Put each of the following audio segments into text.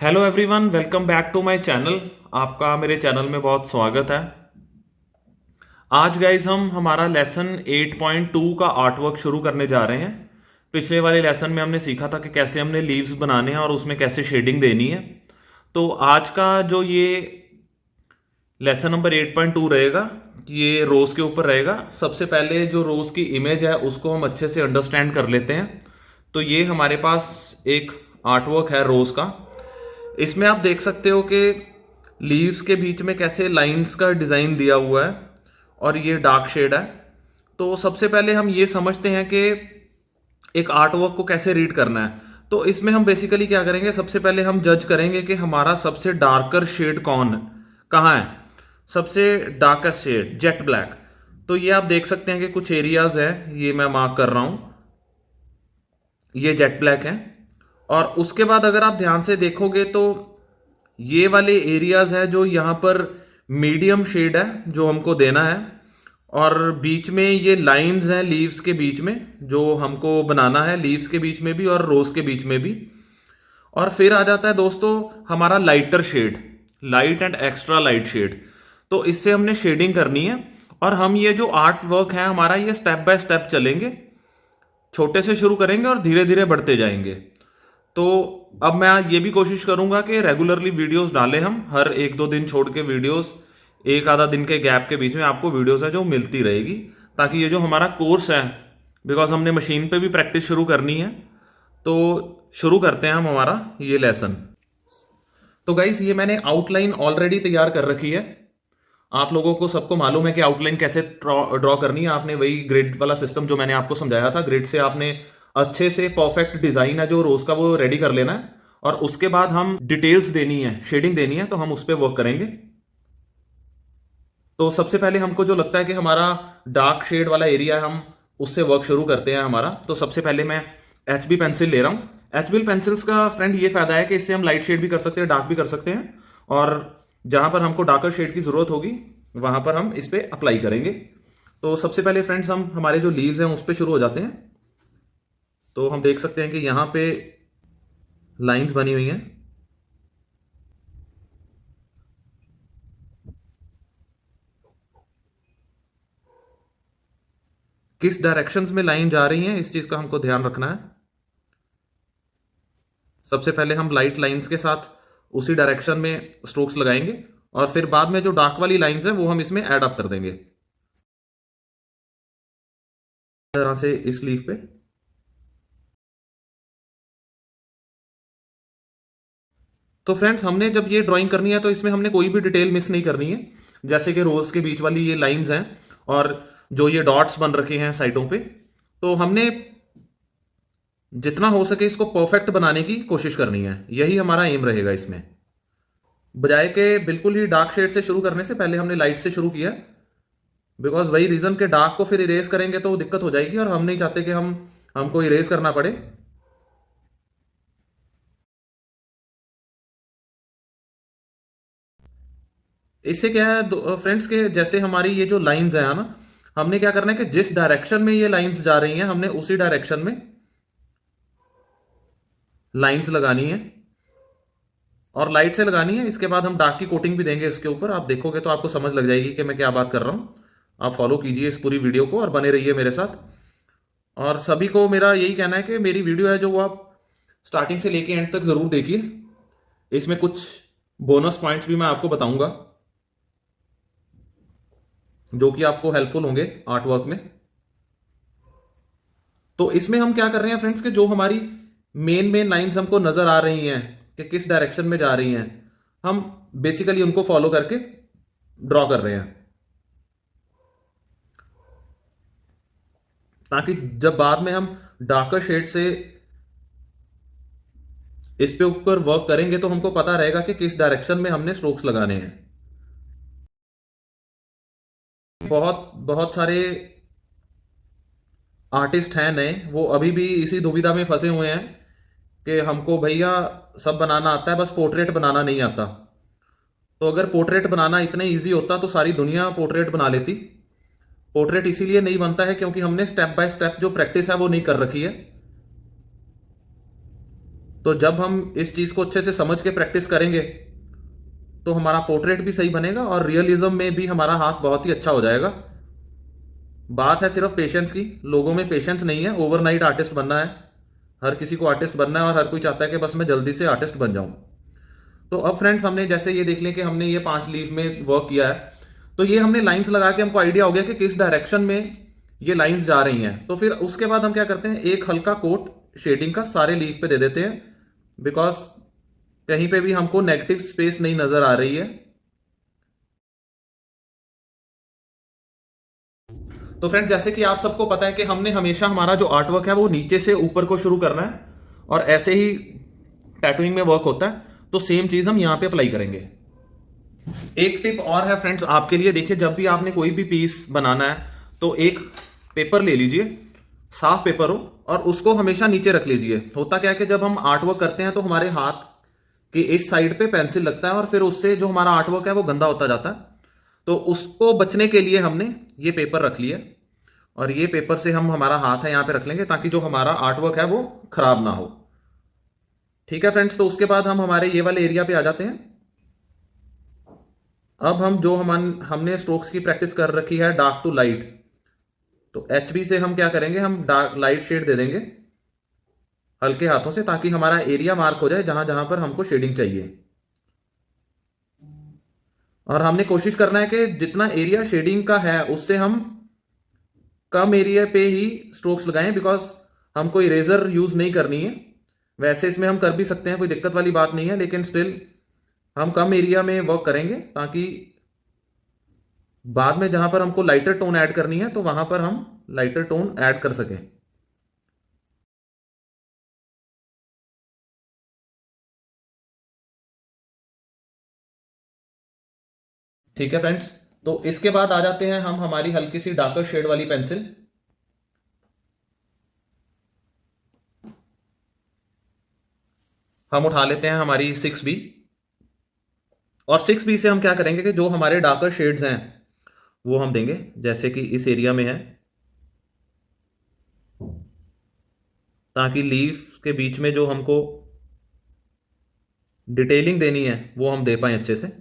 Hello everyone, welcome back to my channel. आपका मेरे channel में बहुत स्वागत है। आज गाइस हम हमारा लेसन 8.2 का आर्ट वर्क शुरू करने जा रहे हैं। पिछले वाले लेसन में हमने सीखा था कि कैसे हमने लीव्स बनाने हैं और उसमें कैसे शेडिंग देनी है। तो आज का जो ये लेसन नंबर 8.2 रहेगा, ये रोज के ऊपर रहेगा। सबसे पहले जो रोज की इमेज है उसको हम अच्छे से अंडरस्टैंड कर लेते हैं। तो ये हमारे पास एक आर्ट वर्क है रोज का। इसमें आप देख सकते हो कि लीव्स के बीच में कैसे लाइंस का डिज़ाइन दिया हुआ है और ये डार्क शेड है। तो सबसे पहले हम ये समझते हैं कि एक आर्ट वर्क को कैसे रीड करना है। तो इसमें हम बेसिकली क्या करेंगे, सबसे पहले हम जज करेंगे कि हमारा सबसे डार्कर शेड कहाँ है। सबसे डार्केस्ट शेड जेट ब्लैक। तो ये आप देख सकते हैं कि कुछ एरियाज हैं, ये मैं मार्क कर रहा हूं, ये जेट ब्लैक है। और उसके बाद अगर आप ध्यान से देखोगे तो ये वाले एरियाज है जो यहाँ पर मीडियम शेड है जो हमको देना है। और बीच में ये लाइंस हैं लीव्स के बीच में जो हमको बनाना है, लीव्स के बीच में भी और रोज के बीच में भी। और फिर आ जाता है दोस्तों हमारा lighter shade, light and extra light shade. तो इससे हमने शेडिंग करनी है। और हम ये जो आर्ट वर्क है हमारा, ये स्टेप बाय स्टेप चलेंगे, छोटे से शुरू करेंगे और धीरे धीरे बढ़ते जाएंगे। तो अब मैं ये भी कोशिश करूंगा कि रेगुलरली वीडियोस डालें हम, हर एक दो दिन छोड़ के वीडियोस, एक आधा दिन के गैप के बीच में आपको वीडियोस है जो मिलती रहेगी, ताकि ये जो हमारा कोर्स है, बिकॉज हमने मशीन पे भी प्रैक्टिस शुरू करनी है। तो शुरू करते हैं हम हमारा ये लेसन। तो गाइस ये मैंने आउटलाइन ऑलरेडी तैयार कर रखी है। आप लोगों को सबको मालूम है कि आउटलाइन कैसे ड्रॉ करनी है। आपने वही ग्रिड वाला सिस्टम जो मैंने आपको समझाया था, ग्रिड से आपने अच्छे से परफेक्ट डिजाइन है जो रोज का वो रेडी कर लेना है। और उसके बाद हम डिटेल्स देनी है, शेडिंग देनी है, तो हम उस पर वर्क करेंगे। तो सबसे पहले हमको जो लगता है कि हमारा डार्क शेड वाला एरिया है, हम उससे वर्क शुरू करते हैं हमारा। तो सबसे पहले मैं HB पेंसिल ले रहा हूं। HB पेंसिल्स का फ्रेंड ये फायदा है कि इससे हम लाइट शेड भी कर सकते हैं, डार्क भी कर सकते हैं। और जहां पर हमको डार्कर शेड की जरूरत होगी वहां पर हम इस पर अप्लाई करेंगे। तो सबसे पहले फ्रेंड्स हम हमारे जो लीव्स हैं उस पर शुरू हो जाते हैं। तो हम देख सकते हैं कि यहां पे लाइंस बनी हुई हैं। किस डायरेक्शंस में लाइन जा रही है इस चीज का हमको ध्यान रखना है। सबसे पहले हम लाइट लाइंस के साथ उसी डायरेक्शन में स्ट्रोक्स लगाएंगे और फिर बाद में जो डार्क वाली लाइंस है वो हम इसमें ऐड अप कर देंगे, इस तरह से इस लीफ पे। तो फ्रेंड्स हमने जब ये ड्राइंग करनी है तो इसमें हमने कोई भी डिटेल मिस नहीं करनी है। जैसे कि रोज के बीच वाली ये लाइंस हैं और जो ये डॉट्स बन रखे हैं साइडों पे, तो हमने जितना हो सके इसको परफेक्ट बनाने की कोशिश करनी है। यही हमारा एम रहेगा इसमें। बजाय के बिल्कुल ही डार्क शेड से शुरू करने से पहले हमने लाइट से शुरू किया, बिकॉज वही रीजन के डार्क को फिर इरेज करेंगे तो दिक्कत हो जाएगी और हम नहीं चाहते कि हमको इरेज करना पड़े। इससे क्या है फ्रेंड्स के, जैसे हमारी ये जो लाइंस है ना, हमने क्या करना है कि जिस डायरेक्शन में ये लाइंस जा रही हैं हमने उसी डायरेक्शन में लाइंस लगानी है और लाइट से लगानी है। इसके बाद हम डार्क की कोटिंग भी देंगे इसके ऊपर। आप देखोगे तो आपको समझ लग जाएगी कि मैं क्या बात कर रहा हूं। आप फॉलो कीजिए इस पूरी वीडियो को और बने रहिए मेरे साथ। और सभी को मेरा यही कहना है कि मेरी वीडियो है जो वो आप स्टार्टिंग से लेके एंड तक जरूर देखिए। इसमें कुछ बोनस पॉइंट्स भी मैं आपको बताऊंगा जो कि आपको हेल्पफुल होंगे आर्ट वर्क में। तो इसमें हम क्या कर रहे हैं फ्रेंड्स कि जो हमारी मेन मेन लाइंस हमको नजर आ रही हैं कि किस डायरेक्शन में जा रही हैं, हम बेसिकली उनको फॉलो करके ड्रॉ कर रहे हैं, ताकि जब बाद में हम डार्कर शेड से इस पे ऊपर वर्क करेंगे तो हमको पता रहेगा कि किस डायरेक्शन में हमने स्ट्रोक्स लगाने हैं। बहुत बहुत सारे आर्टिस्ट हैं नए, वो अभी भी इसी दुविधा में फंसे हुए हैं कि हमको भैया सब बनाना आता है, बस पोर्ट्रेट बनाना नहीं आता। तो अगर पोर्ट्रेट बनाना इतना इजी होता तो सारी दुनिया पोर्ट्रेट बना लेती। पोर्ट्रेट इसीलिए नहीं बनता है क्योंकि हमने स्टेप बाय स्टेप जो प्रैक्टिस है वो नहीं कर रखी है। तो जब हम इस चीज को अच्छे से समझ के प्रैक्टिस करेंगे तो हमारा पोर्ट्रेट भी सही बनेगा और रियलिज्म में भी हमारा हाथ बहुत ही अच्छा हो जाएगा। बात है सिर्फ पेशेंस की, लोगों में पेशेंस नहीं है, ओवरनाइट आर्टिस्ट बनना है। हर किसी को आर्टिस्ट बनना है और हर कोई चाहता है कि बस मैं जल्दी से आर्टिस्ट बन जाऊं। तो अब फ्रेंड्स हमने जैसे ये देख लें कि हमने ये 5 लीफ में वर्क किया है, तो ये हमने लाइंस लगा के हमको आइडिया हो गया कि किस डायरेक्शन में ये लाइंस जा रही हैं। तो फिर उसके बाद हम क्या करते हैं, एक हल्का कोट शेडिंग का सारे लीफ पे दे देते हैं, बिकॉज कहीं पे भी हमको नेगेटिव स्पेस नहीं नजर आ रही है। तो फ्रेंड्स जैसे कि आप सबको पता है कि हमने हमेशा हमारा जो आर्ट वर्क है वो नीचे से ऊपर को शुरू करना है, और ऐसे ही टैटूइंग में वर्क होता है। तो सेम चीज हम यहां पे अप्लाई करेंगे। एक टिप और है फ्रेंड्स आपके लिए, देखिए जब भी आपने कोई भी पीस बनाना है तो एक पेपर ले लीजिए, साफ पेपर हो, और उसको हमेशा नीचे रख लीजिए। होता क्या है कि जब हम आर्ट वर्क करते हैं तो हमारे हाथ के इस साइड पे पेंसिल लगता है और फिर उससे जो हमारा आर्ट वर्क है वो गंदा होता जाता है। तो उसको बचने के लिए हमने ये पेपर रख लिया, और ये पेपर से हम हमारा हाथ है यहां पे रख लेंगे ताकि जो हमारा आर्ट वर्क है वो खराब ना हो। ठीक है फ्रेंड्स, तो उसके बाद हम हमारे ये वाले एरिया पे आ जाते हैं। अब हम जो हमने स्ट्रोक्स की प्रैक्टिस कर रखी है डार्क टू लाइट, तो HB से हम क्या करेंगे, हम डार्क लाइट शेड दे देंगे हल्के हाथों से, ताकि हमारा एरिया मार्क हो जाए जहां जहां पर हमको शेडिंग चाहिए। और हमने कोशिश करना है कि जितना एरिया शेडिंग का है उससे हम कम एरिया पे ही स्ट्रोक्स लगाएं, बिकॉज हमको इरेजर यूज नहीं करनी है। वैसे इसमें हम कर भी सकते हैं, कोई दिक्कत वाली बात नहीं है, लेकिन स्टिल हम कम एरिया में वर्क करेंगे ताकि बाद में जहां पर हमको लाइटर टोन ऐड करनी है तो वहां पर हम लाइटर टोन ऐड कर सकें। ठीक है फ्रेंड्स, तो इसके बाद आ जाते हैं हम हमारी हल्की सी डार्कर शेड वाली पेंसिल। हम उठा लेते हैं हमारी 6B, और 6B से हम क्या करेंगे कि जो हमारे डार्कर शेड्स हैं वो हम देंगे, जैसे कि इस एरिया में है, ताकि लीफ के बीच में जो हमको डिटेलिंग देनी है वो हम दे पाए अच्छे से।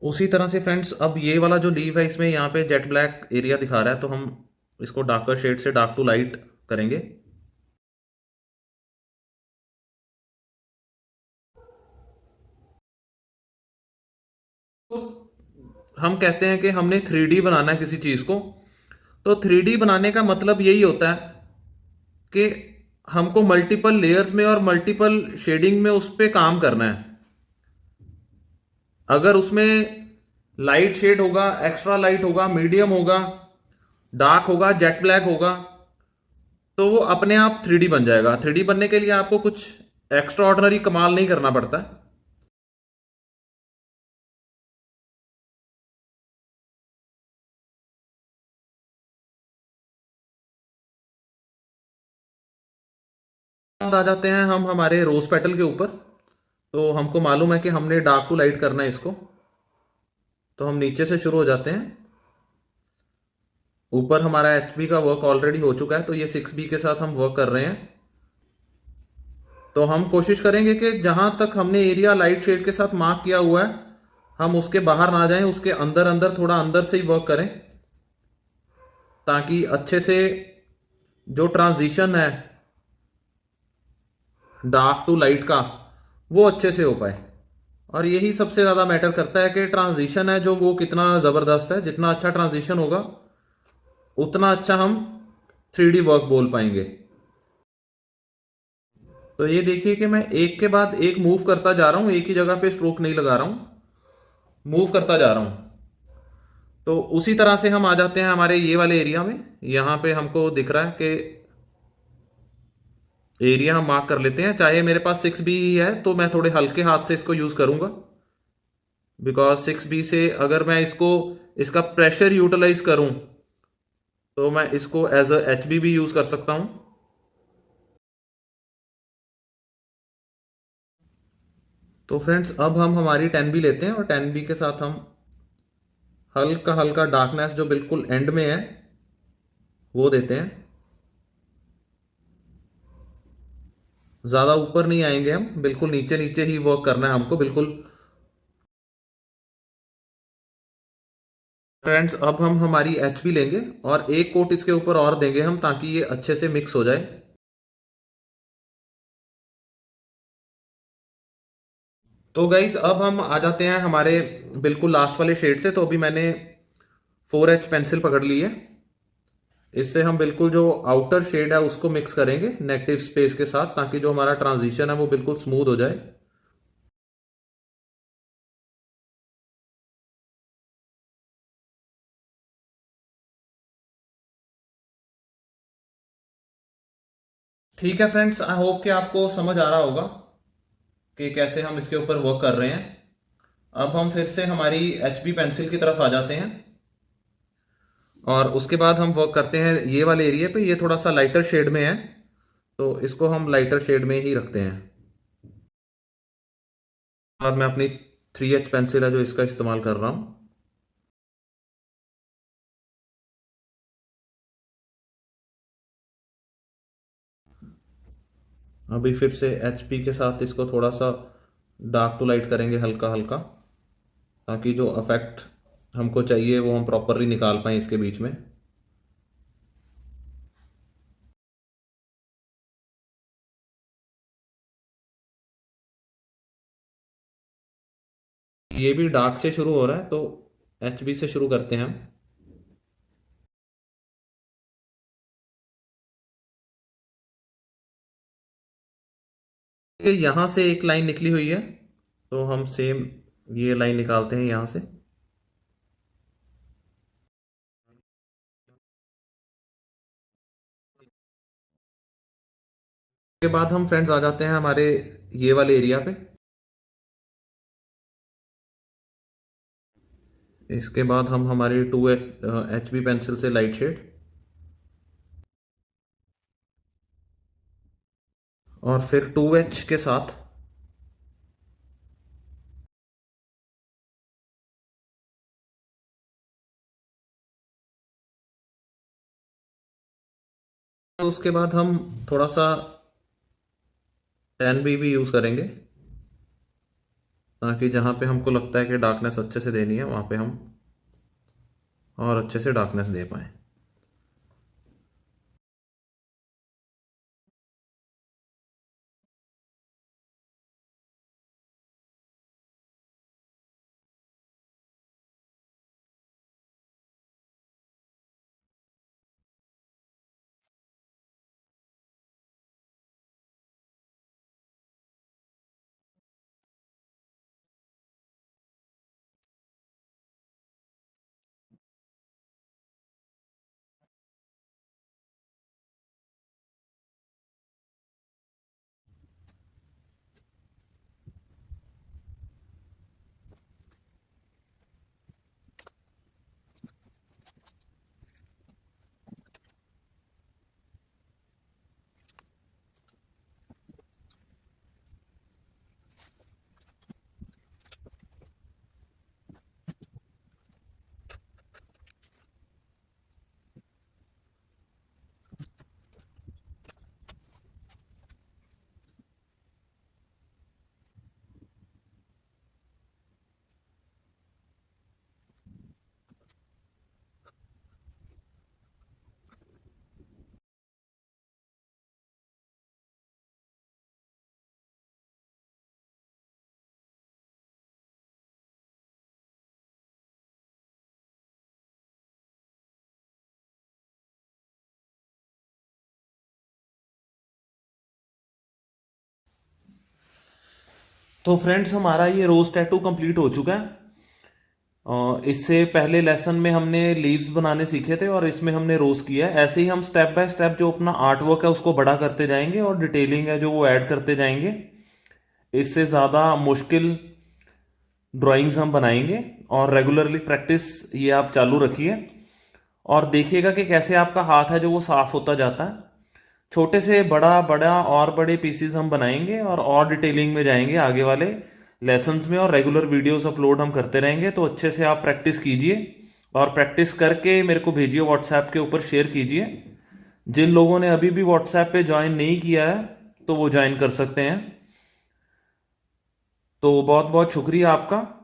उसी तरह से फ्रेंड्स अब ये वाला जो लीफ है इसमें यहाँ पे जेट ब्लैक एरिया दिखा रहा है, तो हम इसको डार्कर शेड से डार्क टू लाइट करेंगे। तो हम कहते हैं कि हमने 3D बनाना है किसी चीज को, तो 3D बनाने का मतलब यही होता है कि हमको मल्टीपल लेयर्स में और मल्टीपल शेडिंग में उस पर काम करना है। अगर उसमें लाइट शेड होगा, एक्स्ट्रा लाइट होगा, मीडियम होगा, डार्क होगा, जेट ब्लैक होगा, तो वो अपने आप 3D बन जाएगा। 3D बनने के लिए आपको कुछ एक्स्ट्रा ऑर्डिनरी कमाल नहीं करना पड़ता। आ जाते हैं हम हमारे रोज पेटल के ऊपर। तो हमको मालूम है कि हमने डार्क टू लाइट करना है इसको, तो हम नीचे से शुरू हो जाते हैं। ऊपर हमारा HB का वर्क ऑलरेडी हो चुका है, तो ये 6B के साथ हम वर्क कर रहे हैं। तो हम कोशिश करेंगे कि जहां तक हमने एरिया लाइट शेड के साथ मार्क किया हुआ है हम उसके बाहर ना जाएं, उसके अंदर अंदर थोड़ा अंदर से ही वर्क करें, ताकि अच्छे से जो ट्रांजिशन है डार्क टू लाइट का वो अच्छे से हो पाए। और यही सबसे ज्यादा मैटर करता है कि ट्रांजिशन है जो वो कितना जबरदस्त है। जितना अच्छा ट्रांजिशन होगा उतना अच्छा हम 3D वर्क बोल पाएंगे। तो ये देखिए कि मैं एक के बाद एक मूव करता जा रहा हूं, एक ही जगह पे स्ट्रोक नहीं लगा रहा हूं, मूव करता जा रहा हूं। तो उसी तरह से हम आ जाते हैं हमारे ये वाले एरिया में। यहां पे हमको दिख रहा है कि एरिया हम मार्क कर लेते हैं। चाहे मेरे पास 6B ही है तो मैं थोड़े हल्के हाथ से इसको यूज करूंगा, बिकॉज 6B से अगर मैं इसको इसका प्रेशर यूटिलाइज करूं तो मैं इसको एज अ HB भी यूज कर सकता हूं। तो फ्रेंड्स अब हम हमारी 10B लेते हैं और 10B के साथ हम हल्का हल्का डार्कनेस जो बिल्कुल एंड में है वो देते हैं, ज्यादा ऊपर नहीं आएंगे हम, बिल्कुल नीचे नीचे ही वर्क करना है हमको बिल्कुल। फ्रेंड्स अब हम हमारी एचपी लेंगे और एक कोट इसके ऊपर और देंगे हम, ताकि ये अच्छे से मिक्स हो जाए। तो गाइस अब हम आ जाते हैं हमारे बिल्कुल लास्ट वाले शेड से। तो अभी मैंने 4H पेंसिल पकड़ ली है, इससे हम बिल्कुल जो आउटर शेड है उसको मिक्स करेंगे नेगेटिव स्पेस के साथ, ताकि जो हमारा ट्रांजिशन है वो बिल्कुल स्मूथ हो जाए। ठीक है फ्रेंड्स, आई होप कि आपको समझ आ रहा होगा कि कैसे हम इसके ऊपर वर्क कर रहे हैं। अब हम फिर से हमारी एचबी पेंसिल की तरफ आ जाते हैं और उसके बाद हम वर्क करते हैं ये वाले एरिया पे। ये थोड़ा सा लाइटर शेड में है, तो इसको हम लाइटर शेड में ही रखते हैं। और मैं अपनी 3H पेंसिल है जो इसका इस्तेमाल कर रहा हूं। अभी फिर से एचपी के साथ इसको थोड़ा सा डार्क टू लाइट करेंगे हल्का हल्का, ताकि जो इफेक्ट हमको चाहिए वो हम प्रॉपरली निकाल पाए इसके बीच में। ये भी डार्क से शुरू हो रहा है, तो एचबी से शुरू करते हैं हम। यहां से एक लाइन निकली हुई है, तो हम सेम ये लाइन निकालते हैं यहां से। उसके बाद हम फ्रेंड्स आ जाते हैं हमारे ये वाले एरिया पे। इसके बाद हम हमारी 2HB पेंसिल से लाइट शेड, और फिर 2H के साथ तो उसके बाद हम थोड़ा सा 10B भी यूज करेंगे, ताकि जहां पे हमको लगता है कि डार्कनेस अच्छे से देनी है वहां पे हम और अच्छे से डार्कनेस दे पाए। तो फ्रेंड्स हमारा ये रोज टैटू कंप्लीट हो चुका है। इससे पहले लेसन में हमने लीव्स बनाने सीखे थे और इसमें हमने रोज किया है। ऐसे ही हम स्टेप बाय स्टेप जो अपना आर्ट वर्क है उसको बड़ा करते जाएंगे और डिटेलिंग है जो वो ऐड करते जाएंगे। इससे ज़्यादा मुश्किल ड्राइंग्स हम बनाएंगे और रेगुलरली प्रैक्टिस ये आप चालू रखिए और देखिएगा कि कैसे आपका हाथ है जो वो साफ होता जाता है। छोटे से बड़ा बड़ा और बड़े पीसीज हम बनाएंगे और डिटेलिंग में जाएंगे आगे वाले लेसन्स में, और रेगुलर वीडियोस अपलोड हम करते रहेंगे। तो अच्छे से आप प्रैक्टिस कीजिए और प्रैक्टिस करके मेरे को भेजिए, व्हाट्सएप के ऊपर शेयर कीजिए। जिन लोगों ने अभी भी व्हाट्सएप पे ज्वाइन नहीं किया है तो वो ज्वाइन कर सकते हैं। तो बहुत बहुत शुक्रिया आपका।